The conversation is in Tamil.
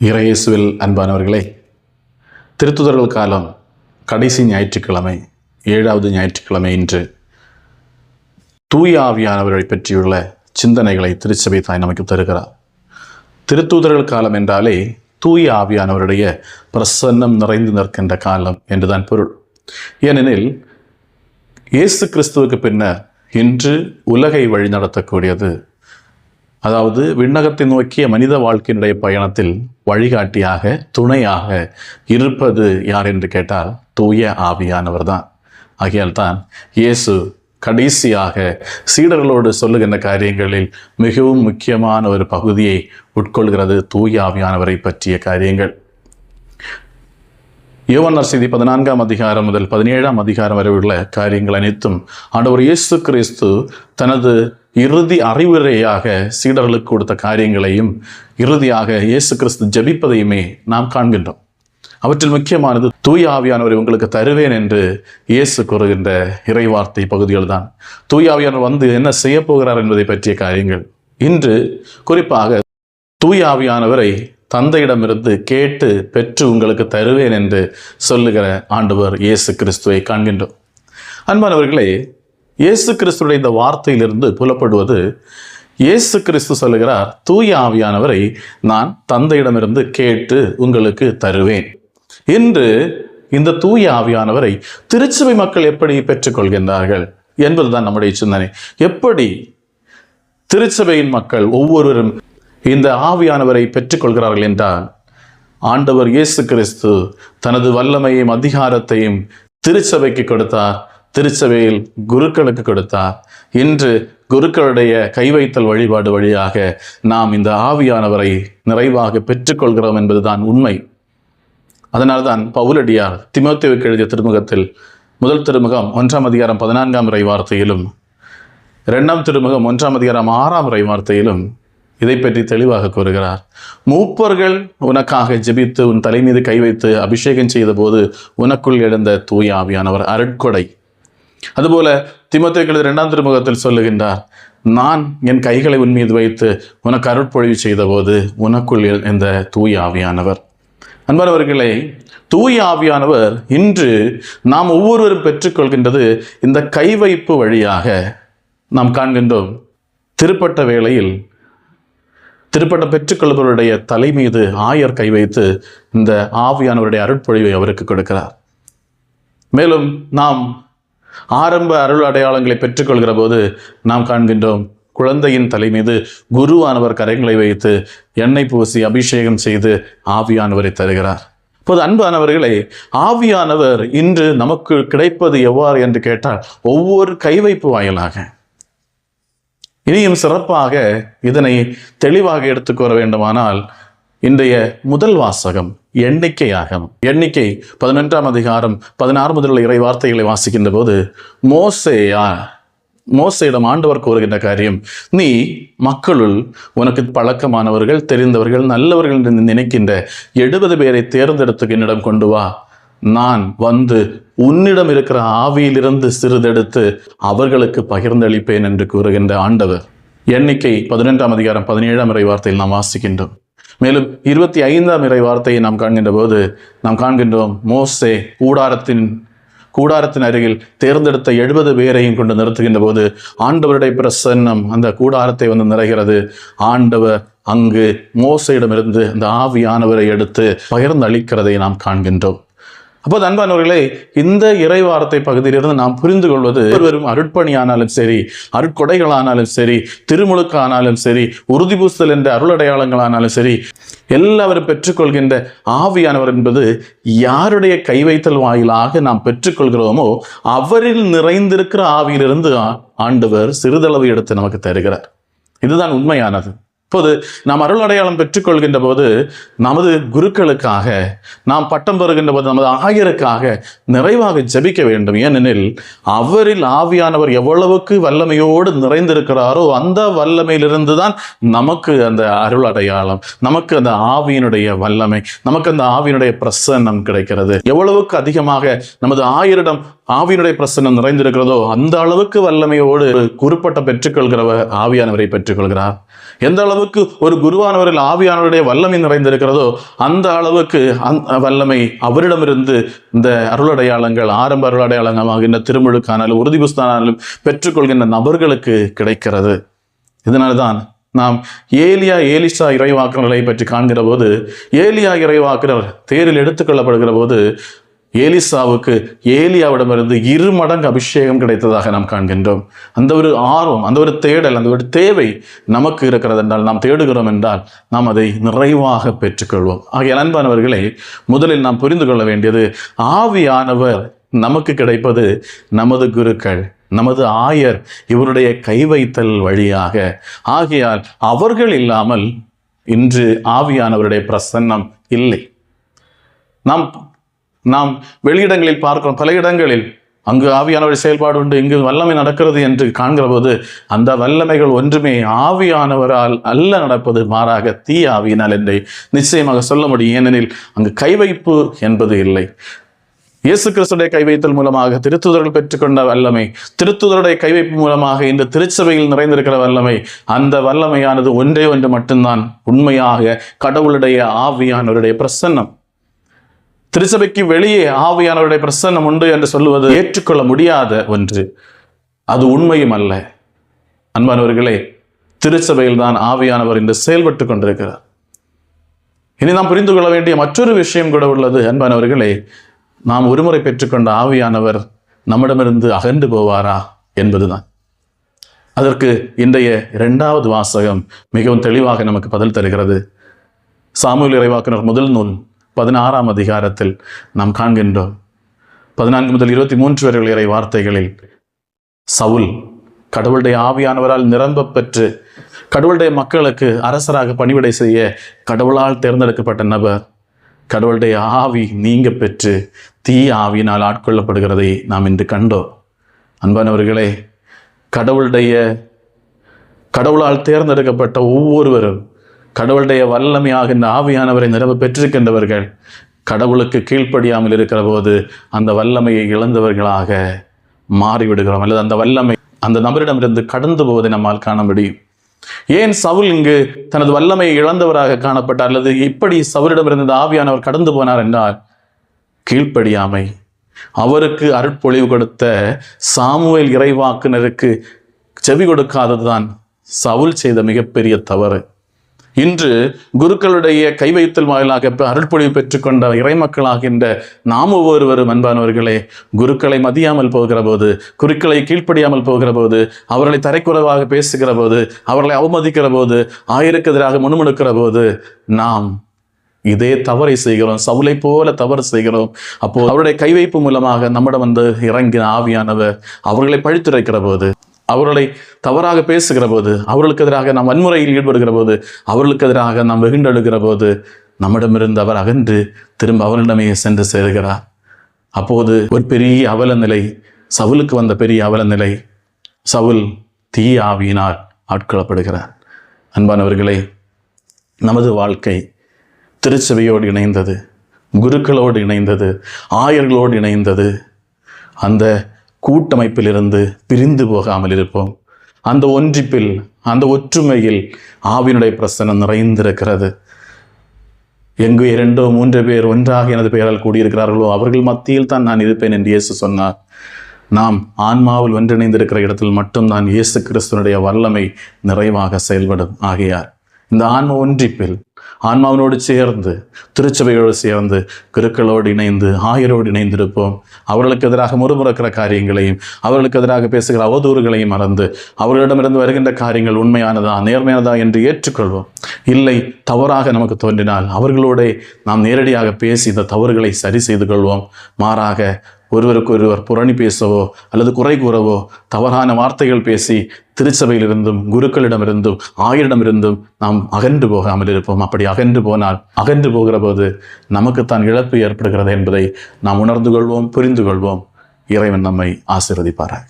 இறையேசுவில் அன்பானவர்களே, திருத்துதர்கள் காலம் கடைசி ஞாயிற்றுக்கிழமை, 7வது ஞாயிற்றுக்கிழமை இன்று தூய ஆவியானவரை பற்றியுள்ள சிந்தனைகளை திருச்சபை தாய் நமக்கு தருகிறார். திருத்தூதர்கள் காலம் என்றாலே தூய ஆவியானவருடைய பிரசன்னம் நிறைந்து நிற்கின்ற காலம் என்றுதான் பொருள். ஏனெனில் இயேசு கிறிஸ்துவுக்கு பின்னர் இன்று உலகை வழிநடத்தக்கூடியது, அதாவது விண்ணகத்தை நோக்கிய மனித வாழ்க்கையினுடைய பயணத்தில் வழிகாட்டியாக துணையாக இருப்பது யார் என்று கேட்டால் தூய ஆவியானவர் தான். ஆகையால் தான் இயேசு கடைசியாக சீடர்களோடு சொல்லுகின்ற காரியங்களில் மிகவும் முக்கியமான ஒரு பகுதியை உட்கொள்கிறது தூய ஆவியானவரை பற்றிய காரியங்கள். யோவான் நற்செய்தி 14ஆம் அதிகாரம் முதல் 17ஆம் அதிகாரம் வரை உள்ள காரியங்கள் அனைத்தும் ஆண்டவர் இயேசு கிறிஸ்து தனது இறுதி அறிவுரையாக சீடர்களுக்கு கொடுத்த காரியங்களையும் இறுதியாக இயேசு கிறிஸ்து ஜெபிப்பதையுமே நாம் காண்கின்றோம். அவற்றில் முக்கியமானது தூய ஆவியானவரை உங்களுக்கு தருவேன் என்று இயேசு கூறுகின்ற இறைவார்த்தை பகுதிகள் தான். தூய ஆவியானவர் வந்து என்ன செய்ய போகிறார் என்பதை பற்றிய காரியங்கள். இன்று குறிப்பாக தூய ஆவியானவரை தந்தையிடமிருந்து கேட்டு பெற்று உங்களுக்கு தருவேன் என்று சொல்லுகிற ஆண்டவர் இயேசு கிறிஸ்துவை காண்கின்றோம். அன்பானவர்களே, இயேசு கிறிஸ்துடைய இந்த வார்த்தையிலிருந்து புலப்படுவது, இயேசு கிறிஸ்து சொல்லுகிறார், தூய ஆவியானவரை நான் தந்தையிடமிருந்து கேட்டு உங்களுக்கு தருவேன். இன்று இந்த தூய ஆவியானவரை திருச்சபை மக்கள் எப்படி பெற்றுக்கொள்கின்றார்கள் என்பதுதான் நம்முடைய சிந்தனை. எப்படி திருச்சபையின் மக்கள் ஒவ்வொருவரும் இந்த ஆவியானவரை பெற்றுக்கொள்கிறார்கள் என்றால், ஆண்டவர் இயேசு கிறிஸ்து தனது வல்லமையும் அதிகாரத்தையும் திருச்சபைக்கு கொடுத்தார், திருச்சபையில் குருக்களுக்கு கொடுத்தார். இன்று குருக்களுடைய கைவைத்தல் வழிபாடு வழியாக நாம் இந்த ஆவியானவரை நிறைவாக பெற்றுக்கொள்கிறோம் என்பதுதான் உண்மை. அதனால்தான் பவுலடியார் தீமோத்தேயுவுக்கு எழுதிய திருமுகத்தில் முதல் திருமுகம் 1ஆம் அதிகாரம் 14ஆம் இறை வார்த்தையிலும் 2ஆம் திருமுகம் 1ஆம் அதிகாரம் 6ஆம் இறை வார்த்தையிலும் இதை பற்றி தெளிவாக கூறுகிறார். மூப்பர்கள் உனக்காக ஜெபித்து உன் தலை மீது கை வைத்து அபிஷேகம் செய்த போது உனக்குள் எழுந்த தூய ஆவியானவர் அருட்கொடை. அதுபோல தீமோத்தேயுவுக்கு 2ஆம் திருமுகத்தில் சொல்லுகின்றார், நான் என் கைகளை உன் மீது வைத்து உனக்கு அருட்பொழிவு செய்த போது உனக்குள் எழுந்த தூய ஆவியானவர். அன்பானவர்களே, தூய ஆவியானவர் இன்று நாம் ஒவ்வொருவரும் பெற்றுக்கொள்கின்றது இந்த கைவைப்பு வழியாக. நாம் காண்கின்றோம், திருப்பட்ட வேளையில் திருப்பட்டம் பெற்றுக்கொள்பவருடைய தலை மீது ஆயர் கை வைத்து இந்த ஆவியானவருடைய அருட்பொழிவை அவருக்கு கொடுக்கிறார். மேலும் நாம் ஆரம்ப அருள் அடையாளங்களை பெற்றுக்கொள்கிற போது நாம் காண்கின்றோம், குழந்தையின் தலை மீது குருவானவர் கரங்களை வைத்து எண்ணெய் பூசி அபிஷேகம் செய்து ஆவியானவரை தருகிறார். இப்போது அன்பானவர்களே, ஆவியானவர் இன்று நமக்கு கிடைப்பது எவ்வாறு என்று கேட்டால் ஒவ்வொரு கைவைப்பு வாயிலாக. இனியும் சிறப்பாக இதனை தெளிவாக எடுத்துக்கூற வேண்டுமானால் இன்றைய முதல் வாசகம் எண்ணிக்கையாகும். எண்ணிக்கை 11ஆம் அதிகாரம் 16 முதல் இறை வார்த்தைகளை வாசிக்கின்ற போது மோசேயிடம் ஆண்டவர் கூறுகின்ற காரியம், நீ மக்களுள் உனக்கு பழக்கமானவர்கள், தெரிந்தவர்கள், நல்லவர்கள் என்று நினைக்கின்ற 70 பேரை தேர்ந்தெடுத்து என்னிடம் கொண்டு வா. நான் வந்து உன்னிடம் இருக்கிற ஆவியிலிருந்து சிறிதெடுத்து அவர்களுக்கு பகிர்ந்தளிப்பேன் என்று கூறுகின்ற ஆண்டவர். எண்ணிக்கை 11ஆம் அதிகாரம் 17ஆம் இறை வார்த்தையில் நாம் வாசிக்கின்றோம். மேலும் 25ஆம் இறை வார்த்தையை நாம் காண்கின்ற போது நாம் காண்கின்றோம், மோசே கூடாரத்தின் அருகில் தேர்ந்தெடுத்த 70 பேரையும் கொண்டு நிறுத்துகின்ற போது ஆண்டவருடைய பிரசன்னம் அந்த கூடாரத்தை வந்து நிறைகிறது. ஆண்டவர் அங்கு மோசையிடமிருந்து அந்த ஆவியானவரை எடுத்து பகிர்ந்து அளிக்கிறதை நாம் காண்கின்றோம். அப்போது அன்பானவர்களே, இந்த இறைவார்த்தை பகுதியிலிருந்து நாம் புரிந்து கொள்வது, ஒருவரும் அருட்பணியானாலும் சரி, அருட்கொடைகளானாலும் சரி, திருமுழுக்கு ஆனாலும் சரி, உறுதி பூசுதல் என்ற அருளடையாளங்களானாலும் சரி, எல்லாவரும் பெற்றுக்கொள்கின்ற ஆவியானவர் என்பது யாருடைய கை வைத்தல் வாயிலாக நாம் பெற்றுக்கொள்கிறோமோ அவரில் நிறைந்திருக்கிற ஆவியிலிருந்து ஆண்டவர் சிறிதளவு எடுத்து நமக்கு தருகிறார். இதுதான் உண்மையானது. இப்போது நாம் அருள் அடையாளம் பெற்றுக்கொள்கின்ற போது நமது குருக்களுக்காக, நாம் பட்டம் பெறுகின்ற போது நமது ஆயருக்காக நிறைவாக ஜெபிக்க வேண்டும். ஏனெனில் அவரில் ஆவியானவர் எவ்வளவுக்கு வல்லமையோடு நிறைந்திருக்கிறாரோ அந்த வல்லமையிலிருந்து தான் நமக்கு அந்த அருள் அடையாளம், நமக்கு அந்த ஆவியினுடைய வல்லமை, நமக்கு அந்த ஆவியினுடைய பிரசன்னம் கிடைக்கிறது. எவ்வளவுக்கு அதிகமாக நமது ஆயரிடம் ஆவியினுடைய பிரசன்னம் நிறைந்திருக்கிறதோ அந்த அளவுக்கு வல்லமையோடு குறிப்பட்ட பெற்றுக்கொள்கிறவர் ஆவியானவரை பெற்றுக்கொள்கிறார். எந்த அளவுக்கு ஒரு குருவானவரில் ஆவியானவருடைய வல்லமை நிறைந்திருக்கிறதோ அந்த அளவுக்கு வல்லமை அவரிடமிருந்து இந்த அருளடையாளங்கள், ஆரம்ப அருளடையாளங்களாகின்ற திருமுழுக்கானாலும் உறுதி புஸ்தானாலும் பெற்றுக்கொள்கின்ற நபர்களுக்கு கிடைக்கிறது. இதனால்தான் நாம் எலிசா இறைவாக்குனர்களை பற்றி காண்கிற போது, ஏலியா இறைவாக்குனர் தேரில் எடுத்துக்கொள்ளப்படுகிற போது ஏலிசாவுக்கு ஏலியாவிடமிருந்து 2 மடங்கு அபிஷேகம் கிடைத்ததாக நாம் காண்கின்றோம். அந்த ஒரு ஆர்வம், அந்த ஒரு தேடல், அந்த ஒரு தேவை நமக்கு இருக்கிறது என்றால், நாம் தேடுகிறோம் என்றால் நாம் அதை நிறைவாக பெற்றுக்கொள்வோம். ஆகிய அன்பானவர்களே, முதலில் நாம் புரிந்து கொள்ள வேண்டியது, ஆவியானவர் நமக்கு கிடைப்பது நமது குருக்கள், நமது ஆயர், இவருடைய கை வைத்தல் வழியாக. ஆகையால் அவர்கள் இல்லாமல் இன்று ஆவியானவருடைய பிரசன்னம் இல்லை. நாம் வெளியிடங்களில் பார்க்கிறோம், பல இடங்களில் அங்கு ஆவியானவர் செயல்பாடு உண்டு, இங்கு வல்லமை நடக்கிறது என்று காண்கிற போது அந்த வல்லமைகள் ஒன்றுமே ஆவியானவரால் அல்ல நடப்பது, மாறாக தீய ஆவியினால் என்று நிச்சயமாக சொல்ல முடியும். ஏனெனில் அங்கு கைவைப்பு என்பது இல்லை. இயேசு கிறிஸ்துடைய கைவைத்தல் மூலமாக திருத்துதர்கள் பெற்றுக்கொண்ட வல்லமை, திருத்துதருடைய கைவைப்பு மூலமாக இந்த திருச்சபையில் நிறைந்திருக்கிற வல்லமை, அந்த வல்லமையானது ஒன்றே ஒன்று மட்டும்தான், உண்மையாக கடவுளுடைய ஆவியானவருடைய பிரசன்னம். திருச்சபைக்கு வெளியே ஆவியானவருடைய பிரசன்னம் உண்டு என்று சொல்லுவது ஏற்றுக்கொள்ள முடியாத ஒன்று, அது உண்மையும் அல்ல. அன்பானவர்களே, திருச்சபையில் தான் ஆவியானவர் இன்று செயல்பட்டு கொண்டிருக்கிறார். இனி நாம் புரிந்து கொள்ள வேண்டிய மற்றொரு விஷயம் கூட உள்ளது. அன்பானவர்களே, நாம் ஒருமுறை பெற்றுக்கொண்ட ஆவியானவர் நம்மிடமிருந்து அகன்று போவாரா என்பதுதான். அதற்கு இன்றைய 2வது வாசகம் மிகவும் தெளிவாக நமக்கு பதில் தருகிறது. சாமுவேல் இறைவாக்குனர் முதல் நூல் 16ஆம் அதிகாரத்தில் நாம் காண்கின்றோம். 14 முதல் 23 வரை இறை வார்த்தைகளில் சவுல் கடவுளுடைய ஆவியானவரால் நிரம்ப பெற்று கடவுளுடைய மக்களுக்கு அரசராக பணிவிடை செய்ய கடவுளால் தேர்ந்தெடுக்கப்பட்ட நபர், கடவுளுடைய ஆவி நீங்க பெற்று தீய ஆவியினால் ஆட்கொள்ளப்படுகிறதை நாம் இன்று கண்டோம். அன்பானவர்களே, கடவுளால் தேர்ந்தெடுக்கப்பட்ட ஒவ்வொருவரும் கடவுளுடைய வல்லமையாகின்ற ஆவியானவரை நிரம்ப பெற்றிருக்கின்றவர்கள் கடவுளுக்கு கீழ்ப்படியாமல் இருக்கிற போது அந்த வல்லமையை இழந்தவர்களாக மாறிவிடுகிறோம், அல்லது அந்த வல்லமை அந்த நபரிடமிருந்து கடந்து போவதை நம்மால் காண முடியும். ஏன் சவுல் இங்கு தனது வல்லமையை இழந்தவராக காணப்பட்டார், அல்லது இப்படி சவுலிடமிருந்து ஆவியானவர் கடந்து போனார் என்றால், கீழ்ப்படியாமை. அவருக்கு அருட்பொழிவு கொடுத்த சாமுவேல் இறைவாக்குனருக்கு செவி கொடுக்காததுதான் சவுல் செய்த மிகப்பெரிய தவறு. இன்று குருக்களுடைய கைவைத்தல் வாயிலாக அருட்பொழிவு பெற்றுக்கொண்ட இறைமக்களாகின்ற நாம் ஒவ்வொருவரும் அன்பானவர்களே, குருக்களை மதியாமல் போகிற போது, குருக்களை கீழ்ப்படியாமல் போகிற போது, அவர்களை தரைக்குறைவாக பேசுகிற போது, அவர்களை அவமதிக்கிற போது, ஆயருக்கு எதிராக முணுமுணுக்கிற போது நாம் இதே தவறை செய்கிறோம், சவுலை போல தவறு செய்கிறோம். அப்போ அவருடைய கைவைப்பு மூலமாக நம்மிடம் வந்து இறங்கின ஆவியானவர் அவர்களை பழித்துரைக்கிற போது, அவர்களை தவறாக பேசுகிற போது, அவர்களுக்கு எதிராக நாம் வன்முறையில் ஈடுபடுகிற போது, அவர்களுக்கு எதிராக நாம் வெகுண்டெழுகிற போது நம்மிடமிருந்து அவர் அகன்று திரும்ப அவரிடமே சென்று சேர்கிறார். அப்போது ஒரு பெரிய அவல நிலை, சவுலுக்கு வந்த பெரிய அவல நிலை, சவுல் தீய ஆவியினால் ஆட்கொள்ளப்படுகிறார். அன்பானவர்களே, நமது வாழ்க்கை திருச்சபையோடு இணைந்தது, குருக்களோடு இணைந்தது, ஆயர்களோடு இணைந்தது. அந்த கூட்டமைப்பிலிருந்து பிரிந்து போகாமல் இருப்போம். அந்த ஒன்றிப்பில், அந்த ஒற்றுமையில் ஆவியினுடைய பிரசன்னம் நிறைந்திருக்கிறது. எங்கு 2 3 பேர் ஒன்றாக எனது பெயரால் கூடியிருக்கிறார்களோ அவர்கள் மத்தியில் தான் நான் இருப்பேன் என்று இயேசு சொன்னார். நாம் ஆன்மாவில் ஒன்றிணைந்திருக்கிற இடத்தில் மட்டும்தான் இயேசு கிறிஸ்துவனுடைய வல்லமை நிறைவாக செயல்படும். ஆகையால் இந்த ஆன்ம ஒன்றிப்பில் ஆன்மாவினோடு சேர்ந்து, திருச்சபையோடு சேர்ந்து, குருக்களோடு இணைந்து, ஆயரோடு இணைந்திருப்போம். அவர்களுக்கு எதிராக முறுமுறுக்கிற காரியங்களையும், அவர்களுக்கு எதிராக பேசுகிற அவதூறுகளையும் மறந்து, அவர்களிடமிருந்து வருகின்ற காரியங்கள் உண்மையானதா நேர்மையானதா என்று ஏற்றுக்கொள்வோம். இல்லை, தவறாக நமக்கு தோன்றினால் அவர்களோட நாம் நேரடியாக பேசி இந்த தவறுகளை சரி செய்து கொள்வோம். மாறாக ஒருவருக்கு ஒருவர் புரணி பேசவோ அல்லது குறை கூறவோ, தவறான வார்த்தைகள் பேசி திருச்சபையிலிருந்தும் குருக்களிடமிருந்தும் ஆயரிடமிருந்தும் நாம் அகன்று போகாமல் இருப்போம். அப்படி அகன்று போகிற போது நமக்குத்தான் இழப்பு ஏற்படுகிறது என்பதை நாம் உணர்ந்து கொள்வோம், புரிந்து கொள்வோம். இறைவன் நம்மை ஆசீர்வதிப்பாராக.